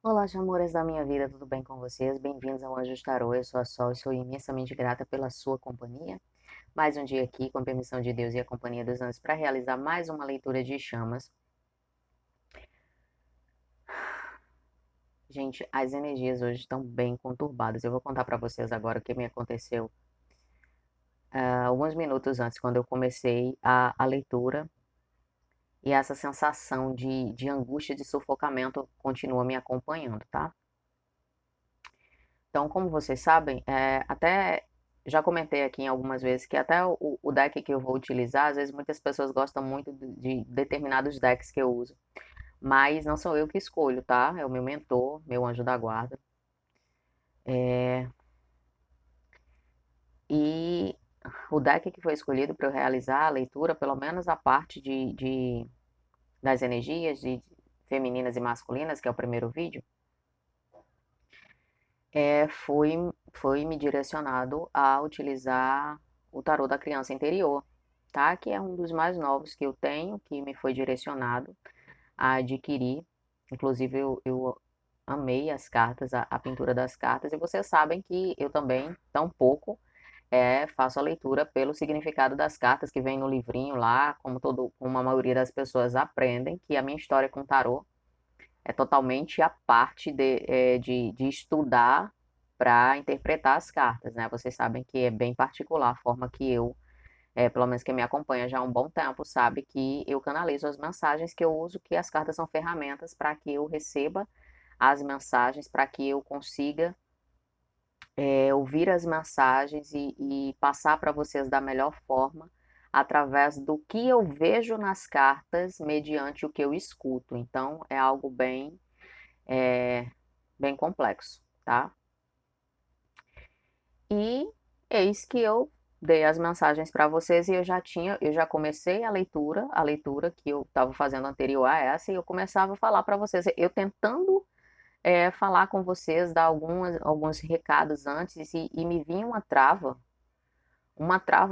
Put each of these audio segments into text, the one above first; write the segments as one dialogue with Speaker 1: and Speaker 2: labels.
Speaker 1: Olá, amores da minha vida, tudo bem com vocês? Bem-vindos ao Anjos Tarô, eu sou a Sol e sou imensamente grata pela sua companhia. Mais um dia aqui, com a permissão de Deus e a companhia dos anjos, para realizar mais uma leitura de chamas. Gente, as energias hoje estão bem conturbadas. Eu vou contar para vocês agora o que me aconteceu alguns minutos antes, quando eu comecei a leitura, e essa sensação de angústia, de sufocamento continua me acompanhando, tá? Então, como vocês sabem, até já comentei aqui em algumas vezes que até o deck que eu vou utilizar, às vezes muitas pessoas gostam muito de determinados decks que eu uso, mas não sou eu que escolho, tá? É o meu mentor, meu anjo da guarda. É, e o deck que foi escolhido para eu realizar a leitura, pelo menos a parte das energias de femininas e masculinas, que é o primeiro vídeo, foi me direcionado a utilizar o tarô da criança interior, tá? Que é um dos mais novos que eu tenho, que me foi direcionado a adquirir. Inclusive, eu amei as cartas, a pintura das cartas, e vocês sabem que eu também, tão pouco, faço a leitura pelo significado das cartas que vem no livrinho lá, como a maioria das pessoas aprendem, que a minha história com tarô é totalmente a parte de estudar para interpretar as cartas, né? Vocês sabem que é bem particular a forma que eu, pelo menos quem me acompanha já há um bom tempo, sabe que eu canalizo as mensagens que eu uso, que as cartas são ferramentas para que eu receba as mensagens, para que eu consiga ouvir as mensagens e passar para vocês da melhor forma, através do que eu vejo nas cartas, mediante o que eu escuto. Então, é algo é, bem complexo, tá? E eis que eu dei as mensagens para vocês e eu já comecei a leitura que eu estava fazendo anterior a essa, e eu começava a falar para vocês, eu tentando falar com vocês, dar alguns recados antes, e me vinha uma trava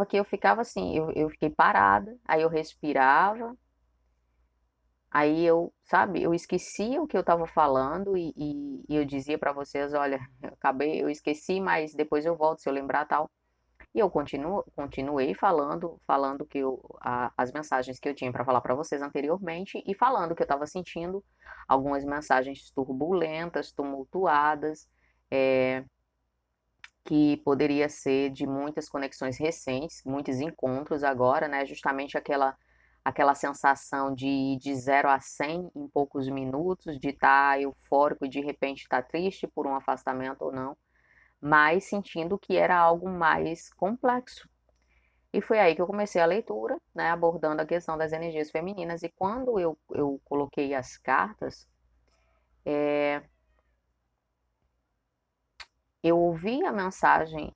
Speaker 1: que eu ficava assim, eu fiquei parada, aí eu respirava. Aí eu, sabe, eu esquecia o que eu estava falando e eu dizia para vocês, olha, eu esqueci, mas depois eu volto se eu lembrar tal. E eu continuei falando as mensagens que eu tinha para falar para vocês anteriormente, e falando que eu estava sentindo algumas mensagens turbulentas, tumultuadas, é, que poderia ser de muitas conexões recentes, muitos encontros agora, né? Justamente aquela sensação de ir de 0 a 100 em poucos minutos, de estar eufórico e de repente estar triste por um afastamento ou não, mas sentindo que era algo mais complexo. E foi aí que eu comecei a leitura, né, abordando a questão das energias femininas. E quando eu coloquei as cartas, eu ouvi a mensagem,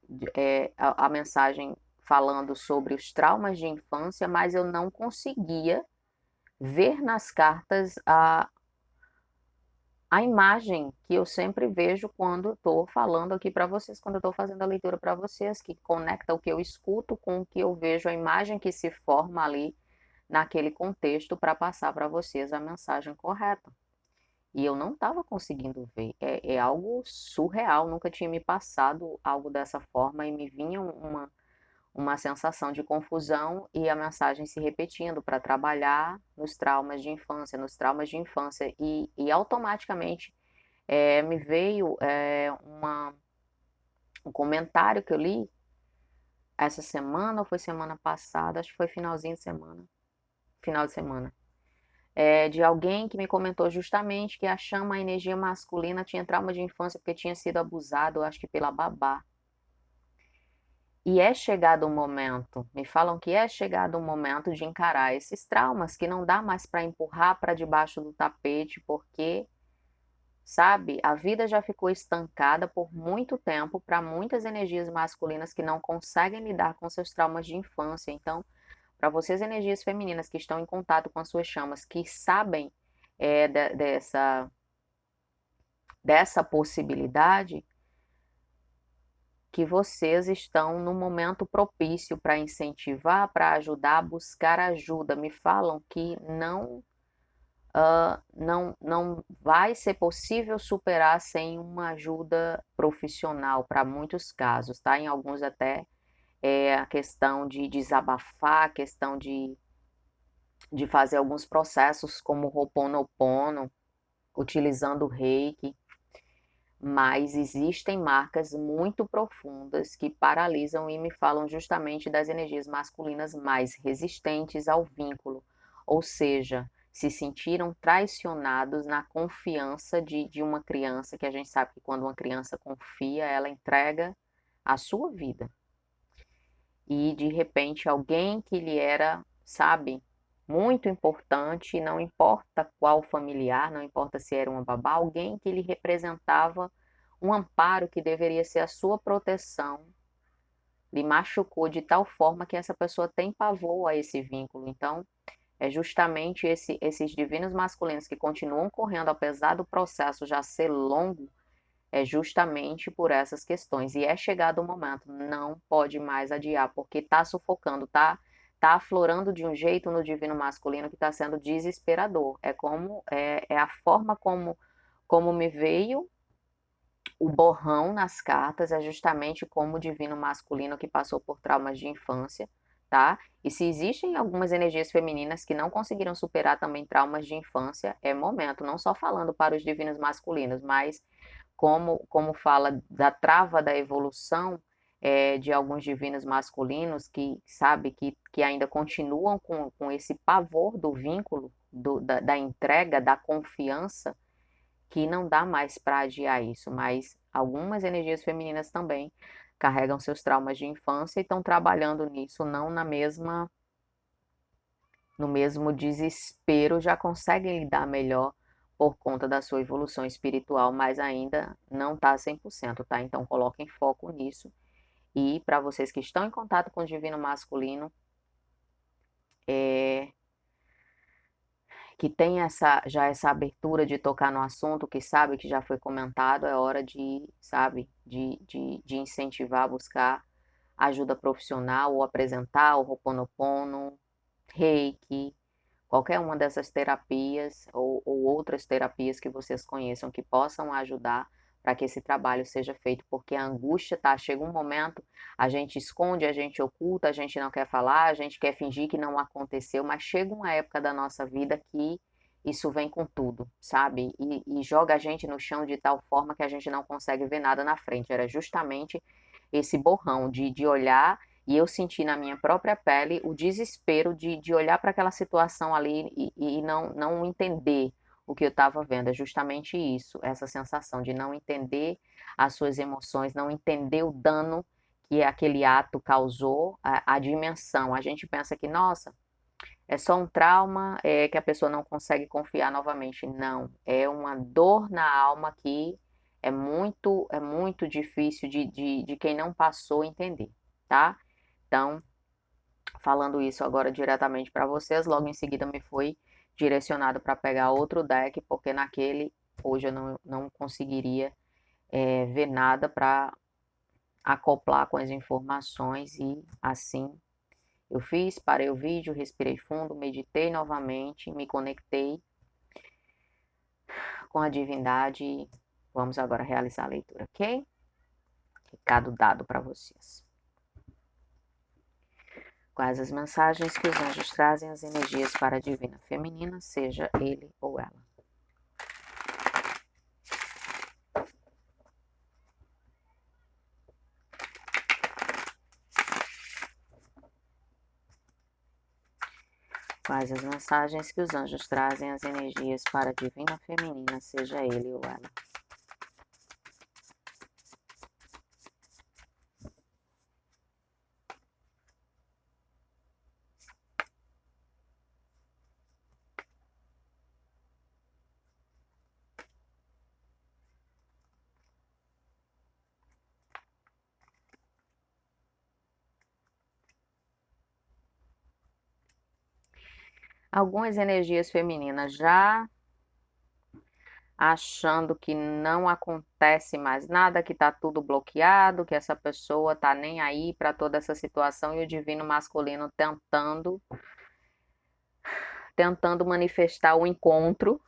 Speaker 1: a mensagem falando sobre os traumas de infância, mas eu não conseguia ver nas cartas a imagem que eu sempre vejo quando estou falando aqui para vocês, quando eu estou fazendo a leitura para vocês, que conecta o que eu escuto com o que eu vejo, a imagem que se forma ali naquele contexto para passar para vocês a mensagem correta. E eu não estava conseguindo ver. É algo surreal, nunca tinha me passado algo dessa forma, e me vinha uma sensação de confusão e a mensagem se repetindo para trabalhar nos traumas de infância, nos traumas de infância. E automaticamente me veio um comentário que eu li essa semana, ou foi semana passada, acho que foi finalzinho de semana, final de semana, de alguém que me comentou justamente que a chama, a energia masculina, tinha trauma de infância porque tinha sido abusado, acho que pela babá. E é chegado o momento, me falam que é chegado o momento de encarar esses traumas, que não dá mais para empurrar para debaixo do tapete, porque, sabe, a vida já ficou estancada por muito tempo para muitas energias masculinas que não conseguem lidar com seus traumas de infância. Então, para vocês, energias femininas que estão em contato com as suas chamas, que sabem dessa possibilidade, que vocês estão no momento propício para incentivar, para ajudar, buscar ajuda. Me falam que não, não vai ser possível superar sem uma ajuda profissional para muitos casos, tá? Em alguns até é a questão de desabafar, a questão de fazer alguns processos como Ho'oponopono, utilizando o Reiki, mas existem marcas muito profundas que paralisam e me falam justamente das energias masculinas mais resistentes ao vínculo, ou seja, se sentiram traicionados na confiança de uma criança, que a gente sabe que quando uma criança confia, ela entrega a sua vida. E de repente alguém que lhe era, sabe, muito importante, não importa qual familiar, não importa se era uma babá, alguém que lhe representava um amparo que deveria ser a sua proteção, lhe machucou de tal forma que essa pessoa tem pavor a esse vínculo. Então, é justamente esses divinos masculinos que continuam correndo, apesar do processo já ser longo, é justamente por essas questões. E é chegado o momento, não pode mais adiar, porque está sufocando, tá aflorando de um jeito no divino masculino que está sendo desesperador. É a forma como me veio o borrão nas cartas, é justamente como o divino masculino que passou por traumas de infância, tá? E se existem algumas energias femininas que não conseguiram superar também traumas de infância, é momento, não só falando para os divinos masculinos, mas como fala da trava da evolução de alguns divinos masculinos que, sabe, que ainda continuam com esse pavor do vínculo, da entrega, da confiança, que não dá mais para adiar isso, mas algumas energias femininas também carregam seus traumas de infância e estão trabalhando nisso, não no mesmo desespero, já conseguem lidar melhor por conta da sua evolução espiritual, mas ainda não está 100%, tá? Então coloquem foco nisso. E para vocês que estão em contato com o divino masculino, que tem já essa abertura de tocar no assunto, que sabe que já foi comentado, é hora de, sabe, de incentivar a buscar ajuda profissional ou apresentar o Ho'oponopono, Reiki, qualquer uma dessas terapias ou outras terapias que vocês conheçam que possam ajudar para que esse trabalho seja feito, porque a angústia, tá? Chega um momento, a gente esconde, a gente oculta, a gente não quer falar, a gente quer fingir que não aconteceu, mas chega uma época da nossa vida que isso vem com tudo, sabe? E joga a gente no chão de tal forma que a gente não consegue ver nada na frente. Era justamente esse borrão de olhar e eu senti na minha própria pele o desespero de olhar para aquela situação ali e não entender o que eu estava vendo. É justamente isso, essa sensação de não entender as suas emoções, não entender o dano que aquele ato causou, a dimensão. A gente pensa que, nossa, é só um trauma, que a pessoa não consegue confiar novamente. Não, é uma dor na alma que é muito difícil de quem não passou entender, tá? Então, falando isso agora diretamente para vocês, logo em seguida me foi direcionado para pegar outro deck, porque naquele hoje eu não conseguiria ver nada para acoplar com as informações e assim eu fiz, parei o vídeo, respirei fundo, meditei novamente, me conectei com a divindade e vamos agora realizar a leitura, ok? Recado dado para vocês. Quais as mensagens que os anjos trazem as energias para a divina feminina, seja ele ou ela. Quais as mensagens que os anjos trazem as energias para a divina feminina, seja ele ou ela. Algumas energias femininas já achando que não acontece mais nada, que está tudo bloqueado, que essa pessoa está nem aí para toda essa situação e o divino masculino tentando manifestar o encontro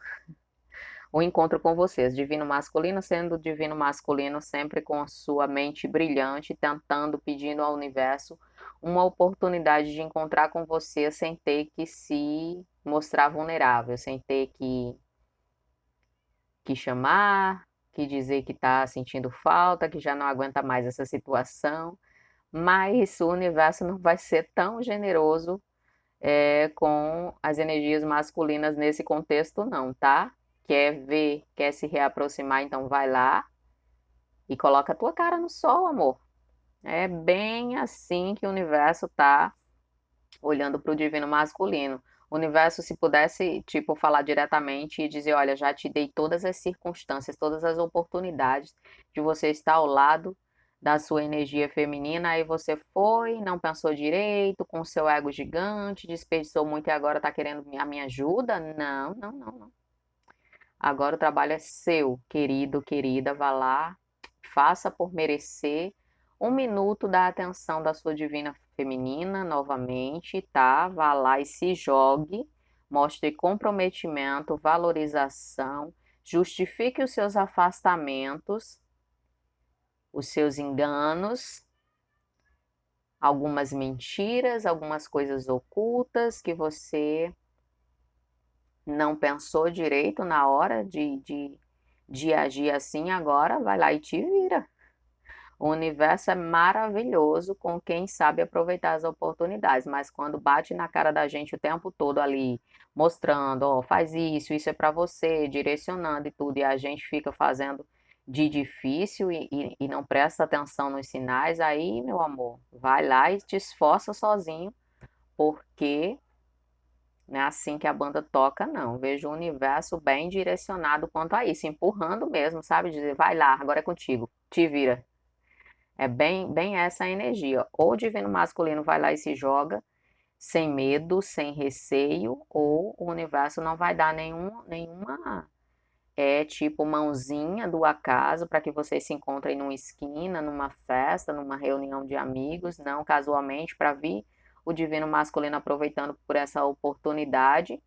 Speaker 1: com vocês. Divino masculino sendo divino masculino, sempre com a sua mente brilhante, tentando, pedindo ao universo uma oportunidade de encontrar com você sem ter que se mostrar vulnerável, sem ter que chamar, que dizer que está sentindo falta, que já não aguenta mais essa situação. Mas o universo não vai ser tão generoso com as energias masculinas nesse contexto, não, tá? Quer ver, quer se reaproximar, então vai lá e coloca a tua cara no sol, amor. É bem assim que o universo tá olhando para o divino masculino. O universo, se pudesse, tipo, falar diretamente e dizer, olha, já te dei todas as circunstâncias, todas as oportunidades de você estar ao lado da sua energia feminina, aí você foi, não pensou direito, com seu ego gigante, desperdiçou muito e agora tá querendo a minha ajuda? Não, não, não, não. Agora o trabalho é seu, querido, querida, vá lá, faça por merecer 1 minuto da atenção da sua divina feminina novamente, tá? Vá lá e se jogue, mostre comprometimento, valorização, justifique os seus afastamentos, os seus enganos, algumas mentiras, algumas coisas ocultas que você não pensou direito na hora de agir assim, agora vai lá e te vira. O universo é maravilhoso com quem sabe aproveitar as oportunidades, mas quando bate na cara da gente o tempo todo ali, mostrando, ó, faz isso, isso é para você, direcionando e tudo, e a gente fica fazendo de difícil e não presta atenção nos sinais, aí, meu amor, vai lá e te esforça sozinho, porque não é assim que a banda toca, não. Vejo o universo bem direcionado quanto a isso, empurrando mesmo, sabe? Dizer, vai lá, agora é contigo, te vira. É bem essa a energia. Ou o divino masculino vai lá e se joga, sem medo, sem receio, ou o universo não vai dar nenhuma tipo mãozinha do acaso para que vocês se encontrem numa esquina, numa festa, numa reunião de amigos, não casualmente, para vir o divino masculino aproveitando por essa oportunidade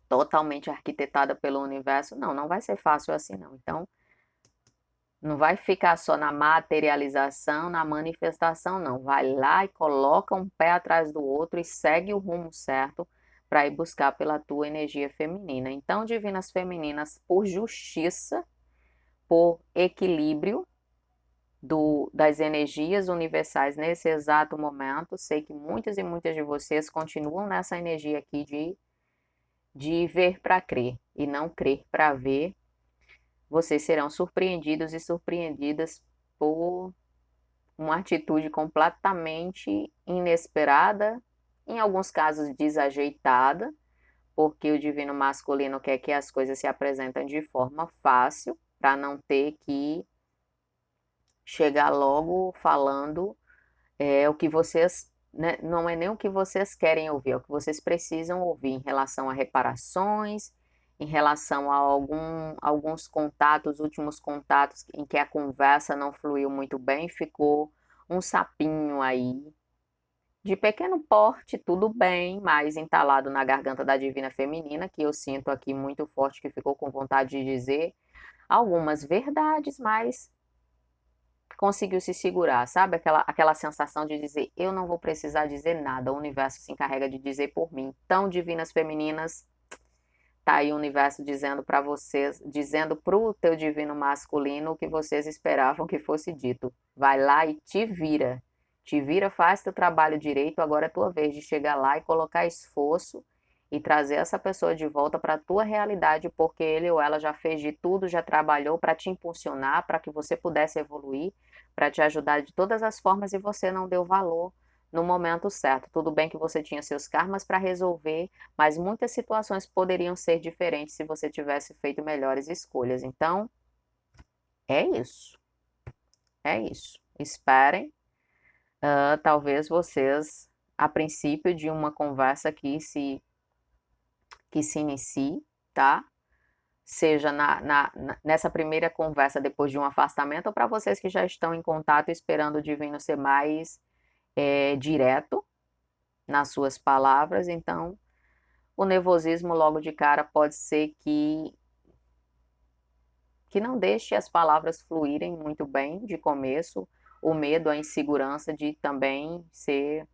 Speaker 1: totalmente arquitetada pelo universo. Não, não vai ser fácil assim, não. Então, não vai ficar só na materialização, na manifestação, não. Vai lá e coloca um pé atrás do outro e segue o rumo certo para ir buscar pela tua energia feminina. Então, divinas femininas, por justiça, por equilíbrio das energias universais nesse exato momento, sei que muitas e muitas de vocês continuam nessa energia aqui de ver para crer e não crer para ver. Vocês serão surpreendidos e surpreendidas por uma atitude completamente inesperada, em alguns casos desajeitada, porque o divino masculino quer que as coisas se apresentem de forma fácil, para não ter que chegar logo falando o que vocês, né, não é nem o que vocês querem ouvir, é o que vocês precisam ouvir em relação a reparações, em relação a alguns contatos, últimos contatos em que a conversa não fluiu muito bem, ficou um sapinho aí, de pequeno porte, tudo bem, mas entalado na garganta da divina feminina, que eu sinto aqui muito forte, que ficou com vontade de dizer algumas verdades, mas conseguiu se segurar, sabe? Aquela sensação de dizer, eu não vou precisar dizer nada, o universo se encarrega de dizer por mim. Então, divinas femininas, tá aí o universo dizendo para vocês, dizendo pro teu divino masculino o que vocês esperavam que fosse dito. Vai lá e te vira. Te vira, faz teu trabalho direito, agora é tua vez de chegar lá e colocar esforço e trazer essa pessoa de volta para a tua realidade, porque ele ou ela já fez de tudo, já trabalhou para te impulsionar, para que você pudesse evoluir, para te ajudar de todas as formas e você não deu valor no momento certo. Tudo bem que você tinha seus karmas para resolver, mas muitas situações poderiam ser diferentes se você tivesse feito melhores escolhas. Então, é isso. É isso. Esperem. Talvez vocês, a princípio de uma conversa que se inicie, tá? Seja nessa primeira conversa depois de um afastamento, ou para vocês que já estão em contato esperando o divino ser mais direto nas suas palavras. Então, o nervosismo logo de cara pode ser que não deixe as palavras fluírem muito bem de começo, o medo, a insegurança de também ser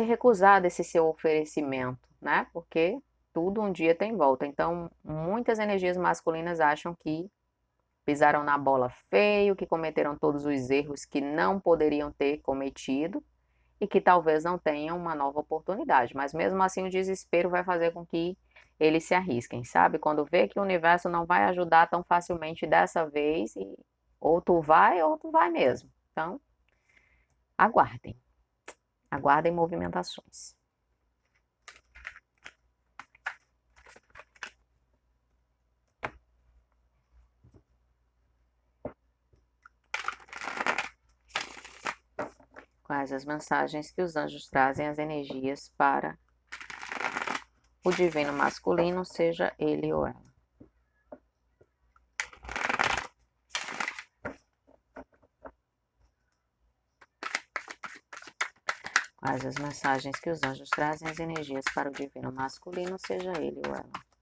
Speaker 1: recusado esse seu oferecimento, né? Porque tudo um dia tem volta. Então, muitas energias masculinas acham que pisaram na bola feio, que cometeram todos os erros que não poderiam ter cometido e que talvez não tenham uma nova oportunidade. Mas mesmo assim, o desespero vai fazer com que eles se arrisquem, sabe? Quando vê que o universo não vai ajudar tão facilmente dessa vez, ou tu vai mesmo. Então, aguardem. Aguardem movimentações. Quais as mensagens que os anjos trazem, as energias para o divino masculino, seja ele ou ela. Quais as mensagens que os anjos trazem, as energias para o divino masculino, seja ele ou ela.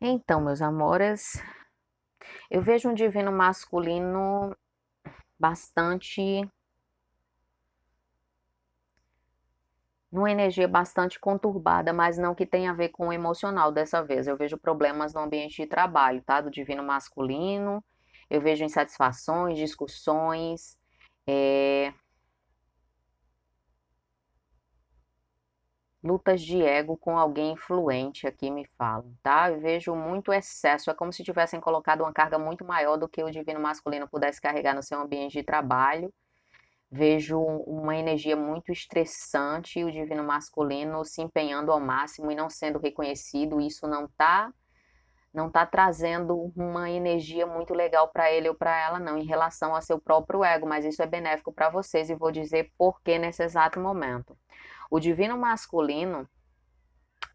Speaker 1: Então, meus amores, eu vejo um divino masculino bastante, numa energia bastante conturbada, mas não que tenha a ver com o emocional dessa vez. Eu vejo problemas no ambiente de trabalho, tá? Do divino masculino. Eu vejo insatisfações, discussões, lutas de ego com alguém influente aqui me falam, tá? Eu vejo muito excesso, é como se tivessem colocado uma carga muito maior do que o divino masculino pudesse carregar no seu ambiente de trabalho. Vejo uma energia muito estressante e o divino masculino se empenhando ao máximo e não sendo reconhecido. Isso não tá trazendo uma energia muito legal para ele ou para ela, não, em relação ao seu próprio ego, mas isso é benéfico para vocês e vou dizer por que nesse exato momento. O divino masculino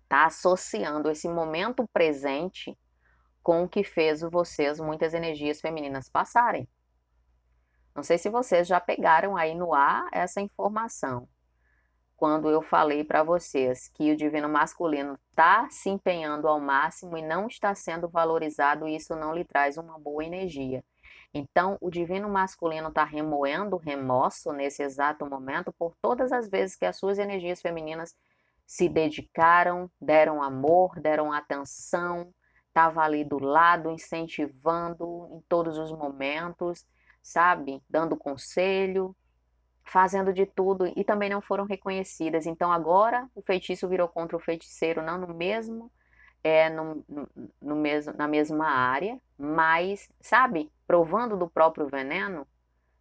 Speaker 1: está associando esse momento presente com o que fez vocês, muitas energias femininas, passarem. Não sei se vocês já pegaram aí no ar essa informação. Quando eu falei para vocês que o divino masculino está se empenhando ao máximo e não está sendo valorizado, isso não lhe traz uma boa energia. Então, o divino masculino está remoendo remorso nesse exato momento por todas as vezes que as suas energias femininas se dedicaram, deram amor, deram atenção, estava ali do lado, incentivando em todos os momentos, sabe? Dando conselho, fazendo de tudo e também não foram reconhecidas. Então agora o feitiço virou contra o feiticeiro, não no mesmo, no mesmo, na mesma área, mas, sabe, provando do próprio veneno,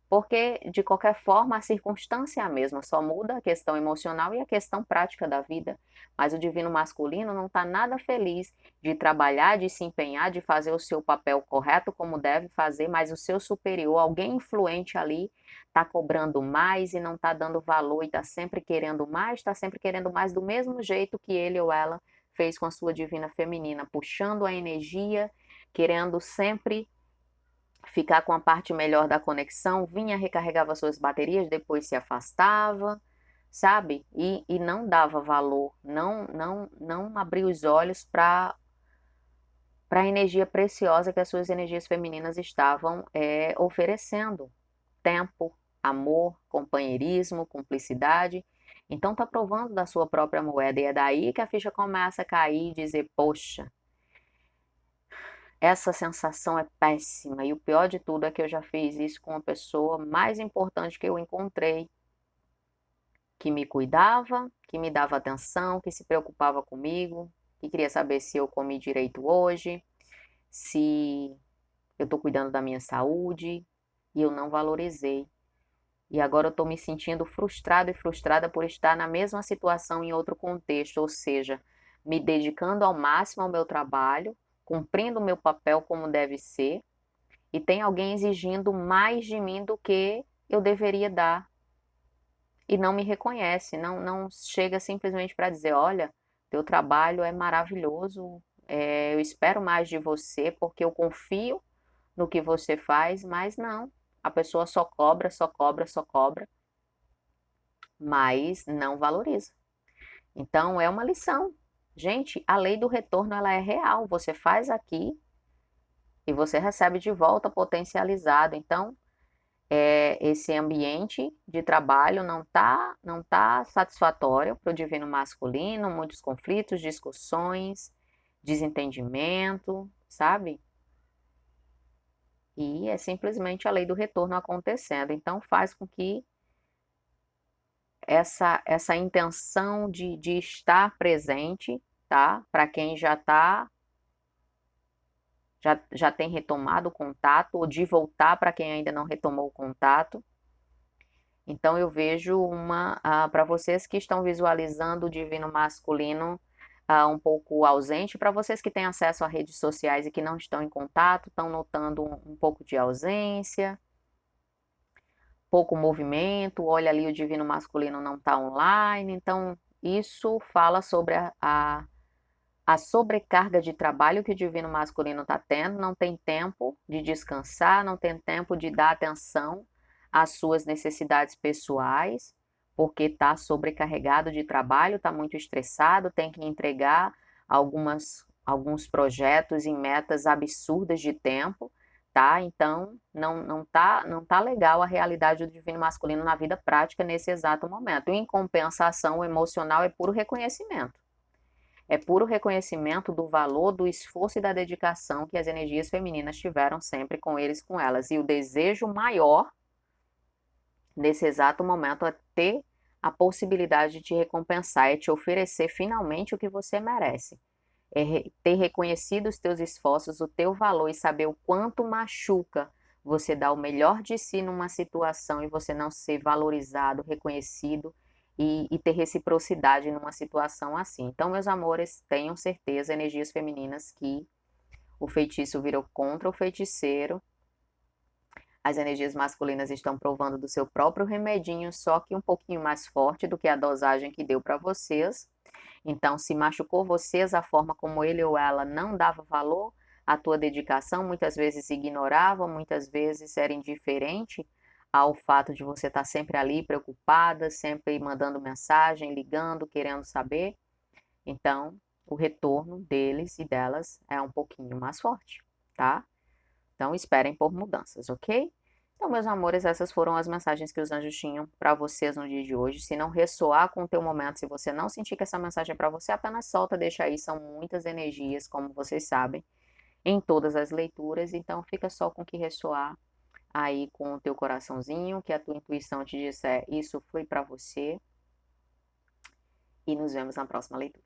Speaker 1: porque de qualquer forma a circunstância é a mesma, só muda a questão emocional e a questão prática da vida. Mas o divino masculino não está nada feliz de trabalhar, de se empenhar, de fazer o seu papel correto como deve fazer, mas o seu superior, alguém influente ali, está cobrando mais e não está dando valor e está sempre querendo mais do mesmo jeito que ele ou ela fez com a sua divina feminina, puxando a energia, querendo sempre ficar com a parte melhor da conexão, vinha, recarregava suas baterias, depois se afastava, sabe? E não dava valor, não abriu os olhos para a energia preciosa que as suas energias femininas estavam oferecendo. Tempo, amor, companheirismo, cumplicidade. Então tá provando da sua própria moeda e é daí que a ficha começa a cair e dizer, poxa, essa sensação é péssima e o pior de tudo é que eu já fiz isso com a pessoa mais importante que eu encontrei, que me cuidava, que me dava atenção, que se preocupava comigo, que queria saber se eu comi direito hoje, se eu estou cuidando da minha saúde, e eu não valorizei. E agora eu estou me sentindo frustrado e frustrada por estar na mesma situação em outro contexto, ou seja, me dedicando ao máximo ao meu trabalho, cumprindo o meu papel como deve ser, e tem alguém exigindo mais de mim do que eu deveria dar e não me reconhece, não chega simplesmente para dizer, olha, teu trabalho é maravilhoso, eu espero mais de você porque eu confio no que você faz, mas não, a pessoa só cobra, só cobra, só cobra, mas não valoriza. Então é uma lição. Gente, a lei do retorno ela é real. Você faz aqui e você recebe de volta potencializado. Então, esse ambiente de trabalho não tá satisfatório para o divino masculino, muitos conflitos, discussões, desentendimento, sabe? E é simplesmente a lei do retorno acontecendo. Então, faz com que essa intenção de estar presente, tá? Para quem já tem retomado o contato, ou de voltar para quem ainda não retomou o contato. Então eu vejo para vocês que estão visualizando o divino masculino um pouco ausente, para vocês que têm acesso a redes sociais e que não estão em contato, estão notando um pouco de ausência, pouco movimento, olha ali o divino masculino não está online, então isso fala sobre a sobrecarga de trabalho que o divino masculino está tendo, não tem tempo de descansar, não tem tempo de dar atenção às suas necessidades pessoais, porque está sobrecarregado de trabalho, está muito estressado, tem que entregar alguns projetos em metas absurdas de tempo, tá? Então, não tá legal a realidade do divino masculino na vida prática nesse exato momento. Em compensação, o emocional é puro reconhecimento. É puro reconhecimento do valor, do esforço e da dedicação que as energias femininas tiveram sempre com eles, com elas. E o desejo maior nesse exato momento é ter a possibilidade de te recompensar, é te oferecer finalmente o que você merece. É ter reconhecido os teus esforços, o teu valor e saber o quanto machuca você dar o melhor de si numa situação e você não ser valorizado, reconhecido e ter reciprocidade numa situação assim. Então, meus amores, tenham certeza, energias femininas, que o feitiço virou contra o feiticeiro. As energias masculinas estão provando do seu próprio remedinho, só que um pouquinho mais forte do que a dosagem que deu para vocês. Então, se machucou vocês, a forma como ele ou ela não dava valor à tua dedicação, muitas vezes ignorava, muitas vezes era indiferente ao fato de você estar sempre ali preocupada, sempre mandando mensagem, ligando, querendo saber. Então, o retorno deles e delas é um pouquinho mais forte, tá? Então, esperem por mudanças, ok? Então, meus amores, essas foram as mensagens que os anjos tinham para vocês no dia de hoje. Se não ressoar com o teu momento, se você não sentir que essa mensagem é para você, apenas solta, deixa aí. São muitas energias, como vocês sabem, em todas as leituras. Então, fica só com o que ressoar aí com o teu coraçãozinho, que a tua intuição te disser isso foi para você. E nos vemos na próxima leitura.